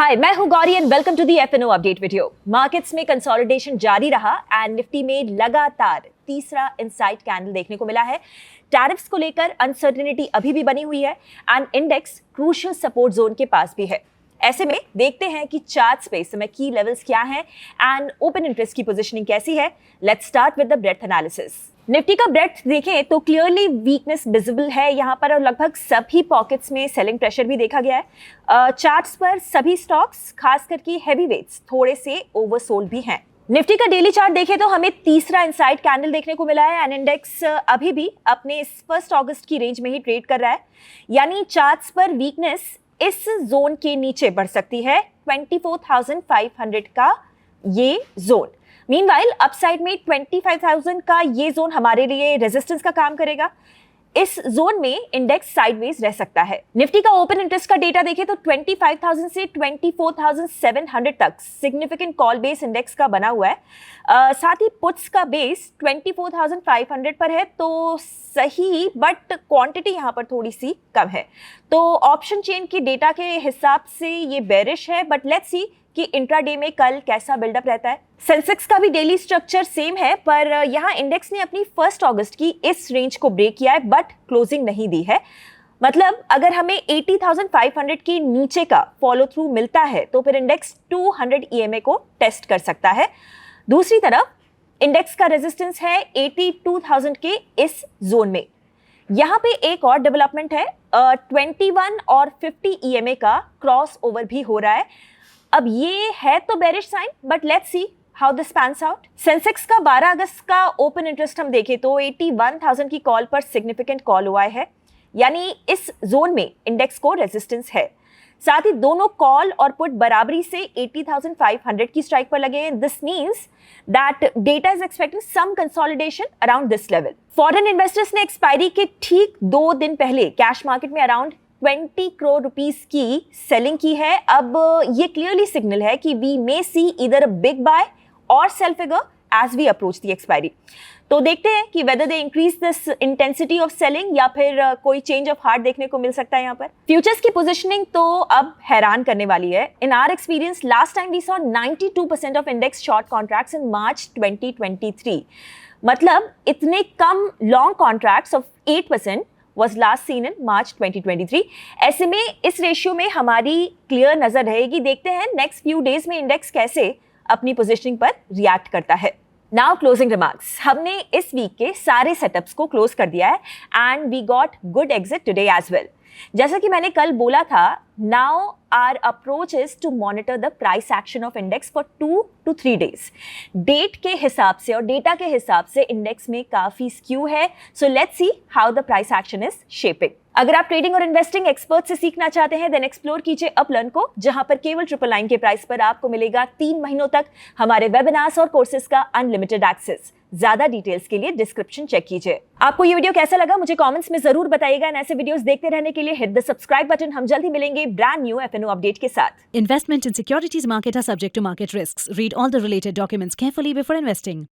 हाय, मैं हूं Gauri and welcome to the FNO update video. Markets में कंसोलिडेशन जारी रहा एंड निफ्टी में लगातार तीसरा इनसाइड कैंडल देखने को मिला है। टैरिफ्स को लेकर अनसर्टेनिटी अभी भी बनी हुई है and index crucial support zone के पास भी है। ऐसे में देखते हैं कि चार्ट्स पे इस समय की लेवल्स क्या हैं एंड ओपन इंटरेस्ट की पोजीशनिंग कैसी है। Let's start with the breadth analysis. Nifty का ब्रेडथ देखें तो क्लियरली वीकनेस विजिबल है यहाँ पर और लगभग सभी पॉकेट्स में सेलिंग प्रेशर भी देखा गया है। चार्ट्स पर सभी स्टॉक्स खास करके हैवी वेट्स थोड़े से ओवरसोल्ड भी हैं। निफ्टी का डेली चार्ट देखें तो हमें तीसरा इनसाइड कैंडल देखने को मिला है एंड इंडेक्स अभी भी अपने 1 अगस्त की रेंज में ही ट्रेड कर रहा है, यानी चार्ट्स पर वीकनेस इस जोन के नीचे बढ़ सकती है 24,500 का ये जोन। मीनवाइल अपसाइड में 25,000 का ये जोन हमारे लिए रेजिस्टेंस का काम करेगा। इस जोन में इंडेक्स साइडवेज रह सकता है। निफ्टी का ओपन इंटरेस्ट का डेटा देखें तो 25,000 से 24,700 तक सिग्निफिकेंट कॉल बेस इंडेक्स का बना हुआ है। साथ ही पुट्स का बेस 24,500 पर है, तो सही बट क्वांटिटी यहाँ पर थोड़ी सी कम है। तो ऑप्शन चेन की डेटा के हिसाब से ये बेरिश है, बट लेट्स सी कि इंट्राडे में कल कैसा बिल्डअप रहता है। सेंसेक्स का भी डेली स्ट्रक्चर सेम है, पर यहाँ इंडेक्स ने अपनी 1 अगस्त की इस रेंज को ब्रेक किया है बट क्लोजिंग नहीं दी है। मतलब अगर हमें 80,500 के नीचे का फॉलो थ्रू मिलता है तो फिर इंडेक्स 200 ईएमए को टेस्ट कर सकता है। दूसरी तरफ इंडेक्स का रेजिस्टेंस है 82,000 के इस जोन में। यहाँ पे एक और डेवलपमेंट है, 21 और 50 ईएमए का क्रॉस ओवर भी हो रहा है। अब ये है तो bearish sign, but let's see how this pans out. Sensex का 12 अगस्त का ओपन इंटरेस्ट हम देखें तो 81,000 की कॉल पर सिग्निफिकेंट कॉल हुआ है, यानी इस जोन में इंडेक्स को रेजिस्टेंस है। साथ ही दोनों कॉल और पुट बराबरी से 80,500 की स्ट्राइक पर लगे हैं। This means that data is expecting some consolidation around this level. Foreign investors ने एक्सपायरी के ठीक 2 दिन पहले कैश मार्केट में अराउंड 20 करोड़ रुपीस की सेलिंग की है। अब ये क्लियरली सिग्नल है कि we may see either a big buy or sell figure as we approach the expiry. तो देखते हैं कि whether they increase this intensity of selling या फिर कोई चेंज ऑफ हार्ट देखने को मिल सकता है यहाँ पर। फ्यूचर्स की पोजीशनिंग तो अब हैरान करने वाली है। In our experience last time we saw 92% of index short contracts in March 2023। मतलब इतने कम long contracts of 8% was last seen in March 2023। ऐसे में इस रेशियो में हमारी क्लियर नजर रहेगी। देखते हैं नेक्स्ट फ्यू डेज में इंडेक्स कैसे अपनी पोजीशनिंग पर रिएक्ट करता है। Now closing remarks. हमने इस वीक के सारे सेटअप्स को क्लोज कर दिया है and we got good exit today as well. जैसा कि मैंने कल बोला था, now our approach is to monitor the price action of index for 2 to 3 days। Date के हिसाब से और डेटा के हिसाब से इंडेक्स में काफी स्क्यू है, so let's see how the price action is shaping. अगर आप ट्रेडिंग और इन्वेस्टिंग एक्सपर्ट से सीखना चाहते हैं देन एक्सप्लोर कीजिए अपलर्न को, जहां पर केवल 999 के प्राइस पर आपको मिलेगा 3 महीनों तक हमारे वेबिनार्स और कोर्सेज का अनलिमिटेड एक्सेस। ज्यादा डिटेल्स के लिए डिस्क्रिप्शन चेक कीजिए। आपको ये वीडियो कैसा लगा मुझे कमेंट्स में जरूर बताइएगा। ऐसे वीडियोस देखते रहने के लिए हिट द सब्सक्राइब बटन। हम जल्द ही मिलेंगे ब्रांड न्यू एफएनओ अपडेट के साथ। Investment in securities market are subject to market risks. Read all the related documents carefully before investing.